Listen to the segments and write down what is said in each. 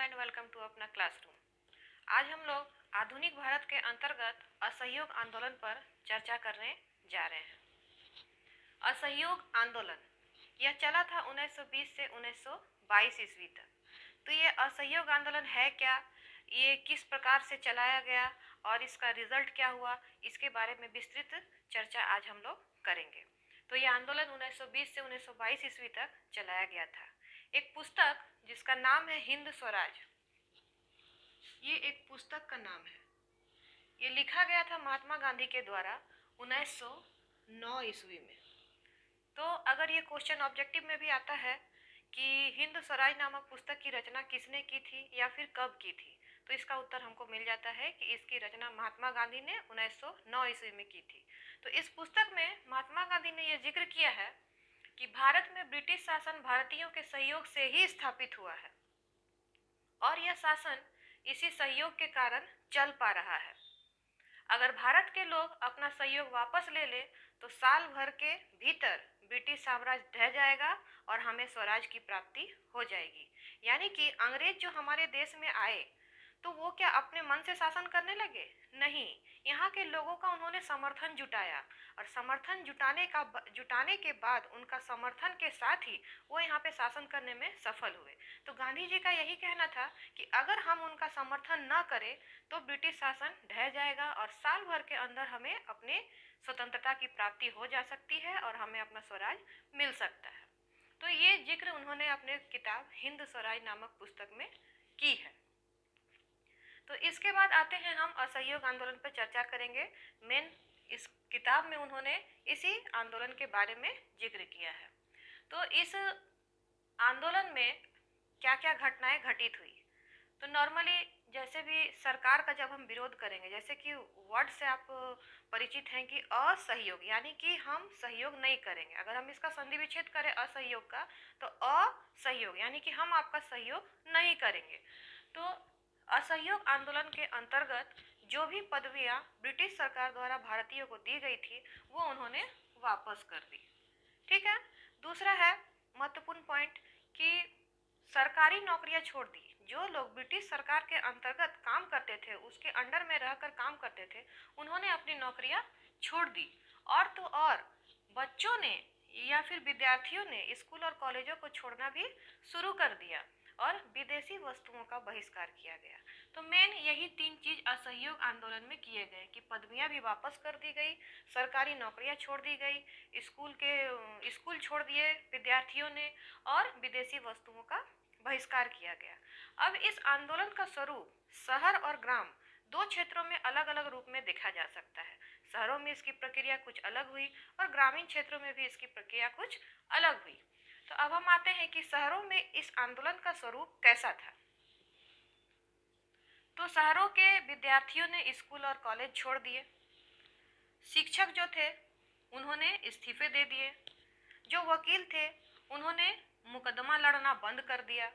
And welcome to अपना classroom. आज हम लोग आधुनिक भारत के अंतर्गत असहयोग आंदोलन पर चर्चा करने जा रहे हैं। असहयोग आंदोलन यह चला था 1920 से 1922 ईस्वी तक। तो ये असहयोग आंदोलन है क्या, ये किस प्रकार से चलाया गया और इसका रिजल्ट क्या हुआ, इसके बारे में विस्तृत चर्चा आज हम लोग करेंगे। तो ये आंदोलन 1920 से 1922 ईस्वी तक चलाया गया था। एक पुस्तक जिसका नाम है हिंद स्वराज, ये एक पुस्तक का नाम है। ये लिखा गया था महात्मा गांधी के द्वारा 1909 ईस्वी में। तो अगर ये क्वेश्चन ऑब्जेक्टिव में भी आता है कि हिंद स्वराज नामक पुस्तक की रचना किसने की थी या फिर कब की थी, तो इसका उत्तर हमको मिल जाता है कि इसकी रचना महात्मा गांधी ने 1909 ईस्वी में की थी। तो इस पुस्तक में महात्मा गांधी ने यह जिक्र किया है कि भारत में ब्रिटिश शासन भारतीयों के सहयोग से ही स्थापित हुआ है और यह शासन इसी सहयोग के कारण चल पा रहा है। अगर भारत के लोग अपना सहयोग वापस ले ले तो साल भर के भीतर ब्रिटिश साम्राज्य ढह जाएगा और हमें स्वराज की प्राप्ति हो जाएगी। यानी कि अंग्रेज जो हमारे देश में आए तो वो क्या अपने मन से शासन करने लगे? नहीं, यहाँ के लोगों का उन्होंने समर्थन जुटाया और समर्थन जुटाने के बाद उनका समर्थन के साथ ही वो यहाँ पे शासन करने में सफल हुए। तो गांधी जी का यही कहना था कि अगर हम उनका समर्थन न करें तो ब्रिटिश शासन ढह जाएगा और साल भर के अंदर हमें अपने स्वतंत्रता की प्राप्ति हो जा सकती है और हमें अपना स्वराज मिल सकता है। तो ये जिक्र उन्होंने अपने किताब हिंद स्वराज नामक पुस्तक में की है। तो इसके बाद आते हैं हम असहयोग आंदोलन पर चर्चा करेंगे। मेन इस किताब में उन्होंने इसी आंदोलन के बारे में जिक्र किया है। तो इस आंदोलन में क्या क्या घटनाएं घटित हुई, तो नॉर्मली जैसे भी सरकार का जब हम विरोध करेंगे, जैसे कि वर्ड से आप परिचित हैं कि असहयोग यानी कि हम सहयोग नहीं करेंगे। अगर हम इसका संधि विच्छेद करें असहयोग का तो असहयोग यानी कि हम आपका सहयोग नहीं करेंगे। तो असहयोग आंदोलन के अंतर्गत जो भी पदवियां ब्रिटिश सरकार द्वारा भारतीयों को दी गई थी वो उन्होंने वापस कर दी। ठीक है। दूसरा है महत्वपूर्ण पॉइंट कि सरकारी नौकरियां छोड़ दी। जो लोग ब्रिटिश सरकार के अंतर्गत काम करते थे, उसके अंडर में रहकर काम करते थे, उन्होंने अपनी नौकरियां छोड़ दी। और तो और बच्चों ने या फिर विद्यार्थियों ने स्कूल और कॉलेजों को छोड़ना भी शुरू कर दिया और विदेशी वस्तुओं का बहिष्कार किया गया। तो मेन यही तीन चीज असहयोग आंदोलन में किए गए कि पदवियां भी वापस कर दी गई, सरकारी नौकरियां छोड़ दी गई, स्कूल छोड़ दिए विद्यार्थियों ने और विदेशी वस्तुओं का बहिष्कार किया गया। अब इस आंदोलन का स्वरूप शहर और ग्राम दो क्षेत्रों में अलग अलग रूप में देखा जा सकता है। शहरों में इसकी प्रक्रिया कुछ अलग हुई और ग्रामीण क्षेत्रों में भी इसकी प्रक्रिया कुछ अलग हुई। तो अब हम आते हैं कि शहरों में इस आंदोलन का स्वरूप कैसा था। तो शहरों के विद्यार्थियों ने स्कूल और कॉलेज छोड़ दिए। शिक्षक जो थे उन्होंने इस्तीफे दे दिए। जो वकील थे उन्होंने मुकदमा लड़ना बंद कर दिया।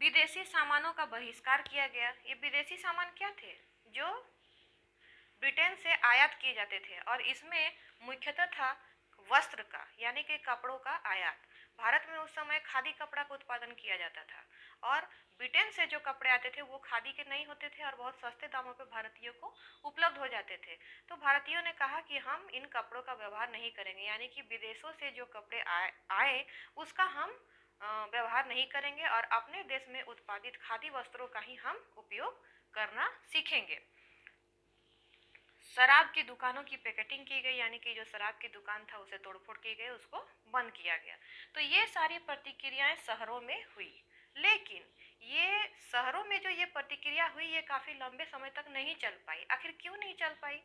विदेशी सामानों का बहिष्कार किया गया। ये विदेशी सामान क्या थे? जो ब्रिटेन से आयात किए जाते थे और इसमें मुख्यतः था वस्त्र का यानी कि कपड़ों का आयात। भारत में उस समय खादी कपड़ा का उत्पादन किया जाता था और ब्रिटेन से जो कपड़े आते थे वो खादी के नहीं होते थे और बहुत सस्ते दामों पर भारतीयों को उपलब्ध हो जाते थे। तो भारतीयों ने कहा कि हम इन कपड़ों का व्यवहार नहीं करेंगे, यानी कि विदेशों से जो कपड़े आए उसका हम व्यवहार नहीं करेंगे और अपने देश में उत्पादित खादी वस्त्रों का ही हम उपयोग करना सीखेंगे। शराब की दुकानों की पैकेटिंग की गई, यानी कि जो शराब की दुकान था उसे तोड़फोड़ की गई, उसको बंद किया गया। तो ये सारी प्रतिक्रियाएं शहरों में हुई। लेकिन ये शहरों में जो ये प्रतिक्रिया हुई ये काफी लंबे समय तक नहीं चल पाई। आखिर क्यों नहीं चल पाई?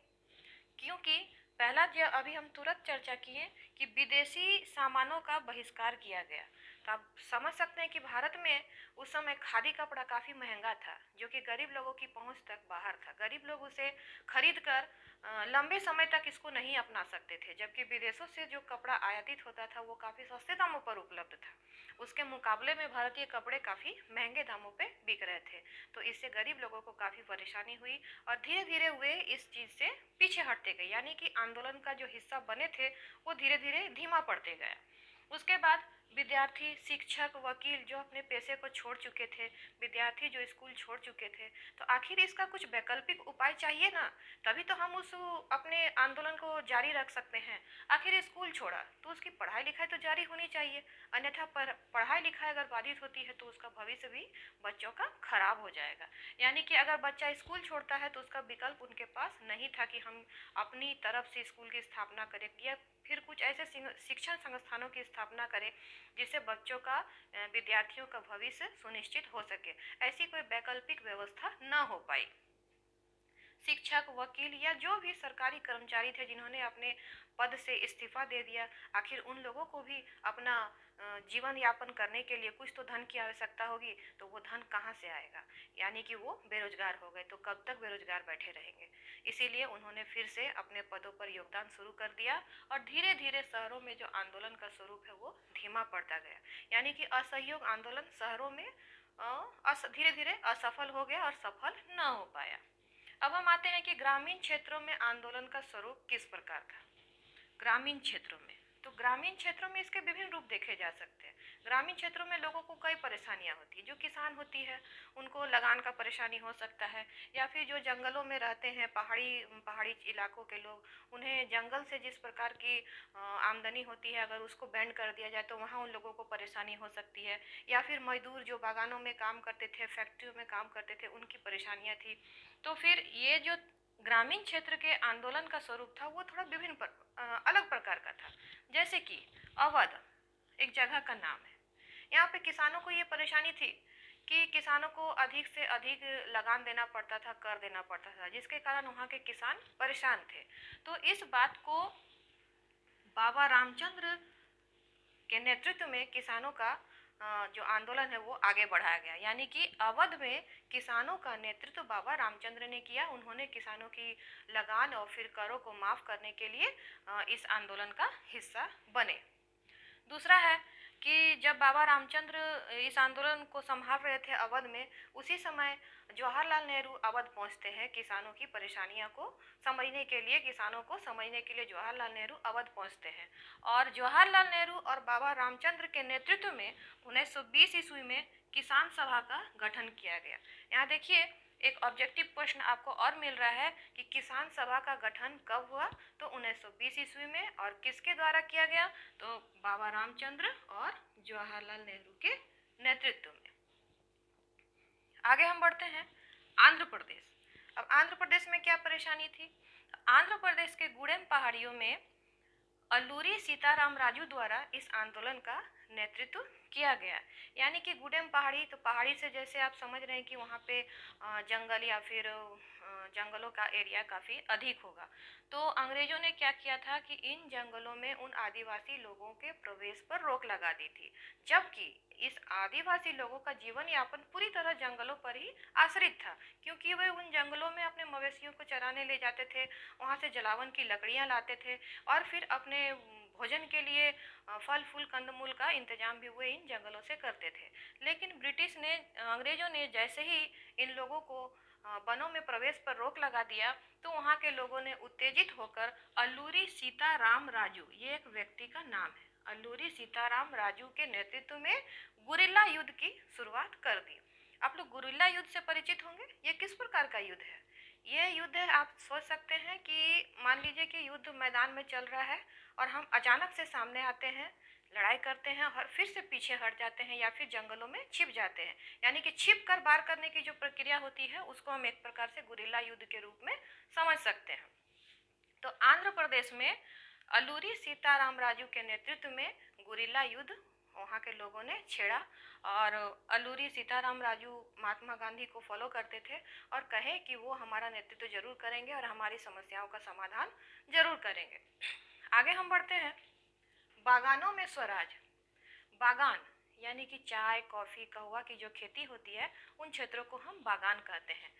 क्योंकि पहला जो अभी हम तुरंत चर्चा किए कि विदेशी सामानों का बहिष्कार किया गया। तो आप समझ सकते हैं कि भारत में उस समय खादी कपड़ा काफ़ी महंगा था जो कि गरीब लोगों की पहुंच तक बाहर था। गरीब लोग उसे खरीद कर लंबे समय तक इसको नहीं अपना सकते थे, जबकि विदेशों से जो कपड़ा आयातित होता था वो काफ़ी सस्ते दामों पर उपलब्ध था। उसके मुकाबले में भारतीय कपड़े काफ़ी महंगे दामों पे बिक रहे थे। तो इससे गरीब लोगों को काफ़ी परेशानी हुई और धीरे धीरे वे इस चीज़ से पीछे हटते गए, यानी कि आंदोलन का जो हिस्सा बने थे वो धीरे धीरे धीमा पड़ते गया। उसके बाद विद्यार्थी, शिक्षक, वकील जो अपने पेशे को छोड़ चुके थे, विद्यार्थी जो स्कूल छोड़ चुके थे, तो आखिर इसका कुछ वैकल्पिक उपाय चाहिए ना, तभी तो हम उस अपने आंदोलन को जारी रख सकते हैं। आखिर स्कूल छोड़ा तो उसकी पढ़ाई लिखाई तो जारी होनी चाहिए, अन्यथा पढ़ाई लिखाई अगर बाधित होती है तो उसका भविष्य भी बच्चों का खराब हो जाएगा। यानी कि अगर बच्चा स्कूल छोड़ता है तो उसका विकल्प उनके पास नहीं था कि हम अपनी तरफ से स्कूल की स्थापना करें या फिर कुछ ऐसे शिक्षण संस्थानों की स्थापना करें जिससे बच्चों का, विद्यार्थियों का भविष्य सुनिश्चित हो सके। ऐसी कोई वैकल्पिक व्यवस्था न हो पाई। शिक्षक, वकील या जो भी सरकारी कर्मचारी थे जिन्होंने अपने पद से इस्तीफा दे दिया, आखिर उन लोगों को भी अपना जीवन यापन करने के लिए कुछ तो धन की आवश्यकता होगी, तो वो धन कहाँ से आएगा? यानी कि वो बेरोजगार हो गए, तो कब तक बेरोजगार बैठे रहेंगे? इसीलिए उन्होंने फिर से अपने पदों पर योगदान शुरू कर दिया और धीरे धीरे शहरों में जो आंदोलन का स्वरूप है वो धीमा पड़ता गया। यानी कि असहयोग आंदोलन शहरों में धीरे धीरे असफल हो गया और सफल न हो पाया। अब हम आते हैं कि ग्रामीण क्षेत्रों में आंदोलन का स्वरूप किस प्रकार था। ग्रामीण क्षेत्रों में, तो ग्रामीण क्षेत्रों में इसके विभिन्न रूप देखे जा सकते हैं। ग्रामीण क्षेत्रों में लोगों को कई परेशानियां होती है। जो किसान होती है उनको लगान का परेशानी हो सकता है, या फिर जो जंगलों में रहते हैं, पहाड़ी पहाड़ी इलाकों के लोग, उन्हें जंगल से जिस प्रकार की आमदनी होती है अगर उसको बैंड कर दिया जाए तो वहाँ उन लोगों को परेशानी हो सकती है। या फिर मजदूर जो बागानों में काम करते थे, फैक्ट्रियों में काम करते थे, उनकी परेशानियाँ थी। तो फिर ये जो ग्रामीण क्षेत्र के आंदोलन का स्वरूप था वो थोड़ा अलग प्रकार का था। जैसे कि अवध एक जगह का नाम है। यहाँ पे किसानों को ये परेशानी थी कि किसानों को अधिक से अधिक लगान देना पड़ता था, कर देना पड़ता था, जिसके कारण वहाँ के किसान परेशान थे। तो इस बात को बाबा रामचंद्र के नेतृत्व में किसानों का जो आंदोलन है वो आगे बढ़ाया गया। यानी कि अवध में किसानों का नेतृत्व बाबा रामचंद्र ने किया। उन्होंने किसानों की लगान और फिर करों को माफ करने के लिए इस आंदोलन का हिस्सा बने। दूसरा है कि जब बाबा रामचंद्र इस आंदोलन को संभाल रहे थे अवध में, उसी समय जवाहरलाल नेहरू अवध पहुंचते हैं किसानों की परेशानियों को समझने के लिए। किसानों को समझने के लिए जवाहरलाल नेहरू अवध पहुंचते हैं और जवाहरलाल नेहरू और बाबा रामचंद्र के नेतृत्व में 1920 ईस्वी में किसान सभा का गठन किया गया। यहाँ देखिए एक ऑब्जेक्टिव प्रश्न आपको और मिल रहा है कि किसान सभा का गठन कब हुआ, तो 1920 ईस्वी में, और किसके द्वारा किया गया, तो बाबा रामचंद्र और जवाहरलाल नेहरू के नेतृत्व में। आगे हम बढ़ते हैं आंध्र प्रदेश। अब आंध्र प्रदेश में क्या परेशानी थी? आंध्र प्रदेश के गुड़ेम पहाड़ियों में अल्लूरी सीताराम राजू द्वारा इस आंदोलन का नेतृत्व किया गया। यानी कि गुडेम पहाड़ी, तो पहाड़ी से जैसे आप समझ रहे हैं कि वहाँ पे जंगल या फिर जंगलों का एरिया काफ़ी अधिक होगा। तो अंग्रेजों ने क्या किया था कि इन जंगलों में उन आदिवासी लोगों के प्रवेश पर रोक लगा दी थी, जबकि इस आदिवासी लोगों का जीवन यापन पूरी तरह जंगलों पर ही आश्रित था, क्योंकि वे उन जंगलों में अपने मवेशियों को चराने ले जाते थे, वहाँ से जलावन की लकड़ियाँ लाते थे और फिर अपने भोजन के लिए फल फूल कंदमूल का इंतजाम भी वे इन जंगलों से करते थे। लेकिन अंग्रेजों ने जैसे ही इन लोगों को वनों में प्रवेश पर रोक लगा दिया, तो वहाँ के लोगों ने उत्तेजित होकर अल्लूरी सीताराम राजू, ये एक व्यक्ति का नाम है, अल्लूरी सीताराम राजू के नेतृत्व में गुरिल्ला युद्ध की शुरुआत कर दी। आप लोग गुरिल्ला युद्ध से परिचित होंगे। ये किस प्रकार का युद्ध है? ये युद्ध आप सोच सकते हैं कि मान लीजिए कि युद्ध मैदान में चल रहा है और हम अचानक से सामने आते हैं, लड़ाई करते हैं और फिर से पीछे हट जाते हैं या फिर जंगलों में छिप जाते हैं। यानी कि छिप कर वार करने की जो प्रक्रिया होती है उसको हम एक प्रकार से गुरिल्ला युद्ध के रूप में समझ सकते हैं। तो आंध्र प्रदेश में अल्लूरी सीताराम राजू के नेतृत्व में गुरिल्ला युद्ध वहाँ के लोगों ने छेड़ा और अल्लूरी सीताराम राजू महात्मा गांधी को फॉलो करते थे और कहे कि वो हमारा नेतृत्व जरूर करेंगे और हमारी समस्याओं का समाधान जरूर करेंगे। आगे हम बढ़ते हैं बागानों में स्वराज। बागान यानी कि चाय, कॉफ़ी, कहवा की जो खेती होती है उन क्षेत्रों को हम बागान कहते हैं।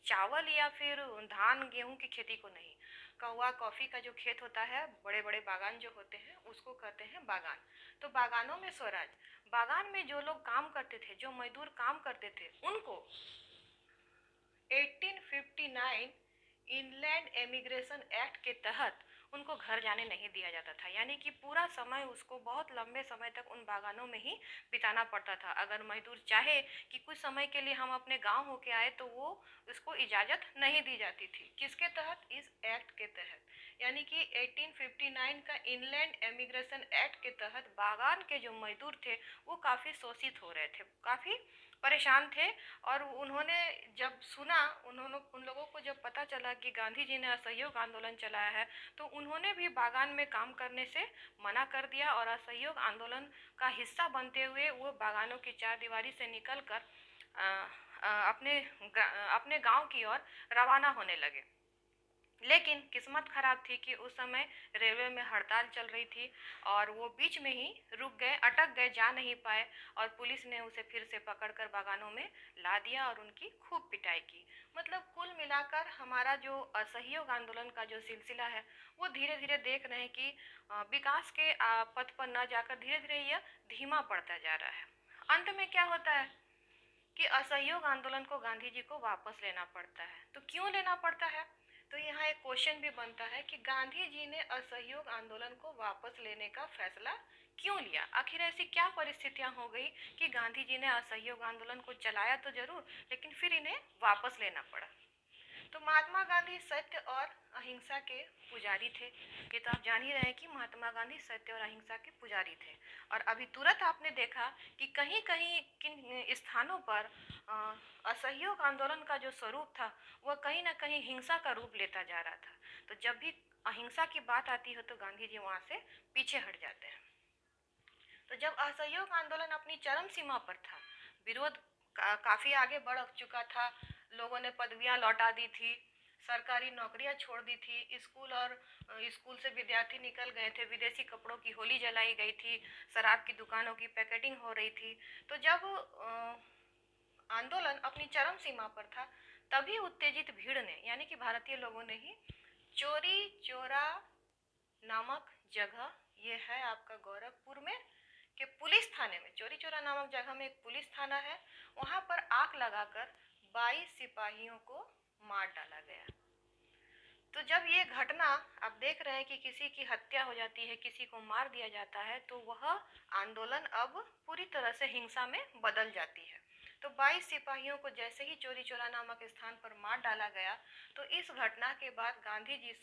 चावल या फिर धान गेहूं की खेती को नहीं। कहवा, कॉफ़ी का जो खेत होता है, बड़े बड़े बागान जो होते हैं उसको कहते हैं बागान। तो बागानों में स्वराज, बागान में जो लोग काम करते थे, जो मजदूर काम करते थे, उनको 1859 इनलैंड एमिग्रेशन एक्ट के तहत उनको घर जाने नहीं दिया जाता था, यानी कि पूरा समय उसको बहुत लंबे समय तक उन बागानों में ही बिताना पड़ता था। अगर मजदूर चाहे कि कुछ समय के लिए हम अपने गांव होके आए तो वो उसको इजाज़त नहीं दी जाती थी। किसके तहत? इस एक्ट के तहत, यानी कि 1859 का इनलैंड एमिग्रेशन एक्ट के तहत बागान के जो मजदूर थे वो काफ़ी शोषित हो रहे थे, काफ़ी परेशान थे। और उन्होंने जब सुना, उन लोगों को जब पता चला कि गांधी जी ने असहयोग आंदोलन चलाया है, तो उन्होंने भी बागान में काम करने से मना कर दिया और असहयोग आंदोलन का हिस्सा बनते हुए वो बागानों की चारदीवारी से निकलकर अपने गांव की ओर रवाना होने लगे। लेकिन किस्मत खराब थी कि उस समय रेलवे में हड़ताल चल रही थी और वो बीच में ही रुक गए, अटक गए, जा नहीं पाए और पुलिस ने उसे फिर से पकड़कर बागानों में ला दिया और उनकी खूब पिटाई की। मतलब कुल मिलाकर हमारा जो असहयोग आंदोलन का जो सिलसिला है वो धीरे धीरे देख रहे हैं कि विकास के पथ पर न जाकर धीरे धीरे यह धीमा पड़ता जा रहा है। अंत में क्या होता है कि असहयोग आंदोलन को गांधी जी को वापस लेना पड़ता है। तो क्यों लेना पड़ता है? तो यहाँ एक क्वेश्चन भी बनता है कि गांधी जी ने असहयोग आंदोलन को वापस लेने का फैसला क्यों लिया? आखिर ऐसी क्या परिस्थितियां हो गई कि गांधी जी ने असहयोग आंदोलन को चलाया तो जरूर, लेकिन फिर इन्हें वापस लेना पड़ा। तो महात्मा गांधी सत्य और अहिंसा के पुजारी थे। ये तो आप जान ही रहे हैं कि महात्मा गांधी सत्य और अहिंसा के पुजारी थे। और अभी तुरंत आपने देखा कि कहीं कहीं किन स्थानों पर असहयोग आंदोलन का जो स्वरूप था वह कहीं ना कहीं हिंसा का रूप लेता जा रहा था। तो जब भी अहिंसा की बात आती है तो गांधी जी वहाँ से पीछे हट जाते हैं। तो जब असहयोग आंदोलन अपनी चरम सीमा पर था, विरोध काफी आगे बढ़ चुका था, लोगों ने पदवियां लौटा दी थी, सरकारी नौकरियां छोड़ दी थी, स्कूल से विद्यार्थी निकल गए थे, विदेशी कपड़ों की होली जलाई गई थी, शराब की दुकानों की पैकेटिंग हो रही थी। तो जब आंदोलन अपनी चरम सीमा पर था तभी उत्तेजित भीड़ ने, यानी कि भारतीय लोगों ने ही चोरी चोरा नामक जगह, ये है आपका गोरखपुर में के पुलिस थाने में, चोरी चोरा नामक जगह में एक पुलिस थाना है, वहां पर आग लगाकर 22 सिपाहियों को मार डाला गया। तो जब ये घटना आप देख रहे हैं कि किसी की हत्या हो जाती है, किसी को मार दिया जाता है, तो वह आंदोलन अब पूरी तरह से हिंसा में बदल जाती है। तो 22 सिपाहियों को जैसे ही चोरी चोरा नामक स्थान पर मार डाला गया, तो इस घटना के बाद गांधी जी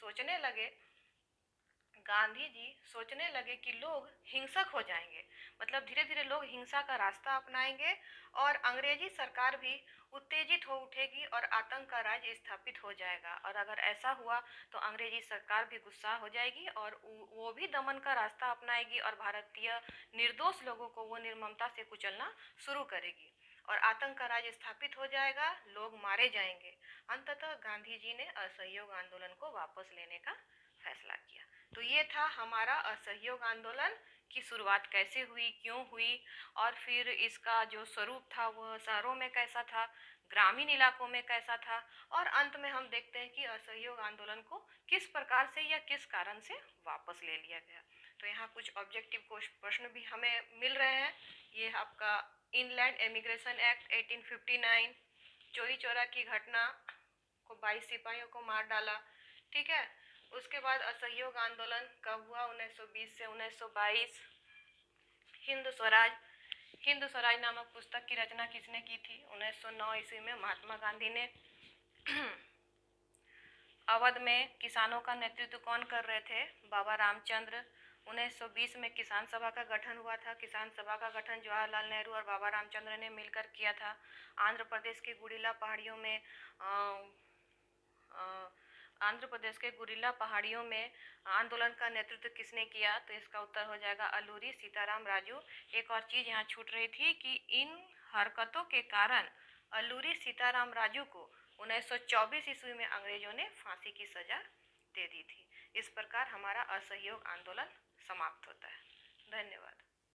सोचने लगे कि लोग हिंसक हो जाएंगे, मतलब धीरे धीरे लोग हिंसा का रास्ता अपनाएंगे और अंग्रेजी सरकार भी उत्तेजित हो उठेगी और आतंक का राज स्थापित हो जाएगा। और अगर ऐसा हुआ तो अंग्रेजी सरकार भी गुस्सा हो जाएगी और वो भी दमन का रास्ता अपनाएगी और भारतीय निर्दोष लोगों को वो निर्ममता से कुचलना शुरू करेगी और आतंक का राज स्थापित हो जाएगा, लोग मारे जाएंगे। अंततः गांधी जी ने असहयोग आंदोलन को वापस लेने का फैसला किया। तो ये था हमारा असहयोग आंदोलन की शुरुआत कैसे हुई, क्यों हुई, और फिर इसका जो स्वरूप था वह शहरों में कैसा था, ग्रामीण इलाकों में कैसा था, और अंत में हम देखते हैं कि असहयोग आंदोलन को किस प्रकार से या किस कारण से वापस ले लिया गया। तो यहाँ कुछ ऑब्जेक्टिव प्रश्न भी हमें मिल रहे हैं। ये आपका इनलैंड एमिग्रेशन एक्ट 1859, चोरी चोरा की घटना को 22 सिपाहियों को मार डाला, ठीक है। उसके बाद असहयोग आंदोलन कब हुआ? 1920 से 1922। हिंद स्वराज नामक पुस्तक की रचना किसने की थी? 1909 ईस्वी में महात्मा गांधी ने। अवध में किसानों का नेतृत्व कौन कर रहे थे? बाबा रामचंद्र। 1920 में किसान सभा का गठन हुआ था। किसान सभा का गठन जवाहरलाल नेहरू और बाबा रामचंद्र ने मिलकर किया था। आंध्र प्रदेश के गुरिल्ला पहाड़ियों में आंदोलन का नेतृत्व किसने किया? तो इसका उत्तर हो जाएगा अल्लूरी सीताराम राजू। एक और चीज यहाँ छूट रही थी कि इन हरकतों के कारण अल्लूरी सीताराम राजू को 1924 ईस्वी में अंग्रेजों ने फांसी की सजा दे दी थी। इस प्रकार हमारा असहयोग आंदोलन समाप्त होता है। धन्यवाद।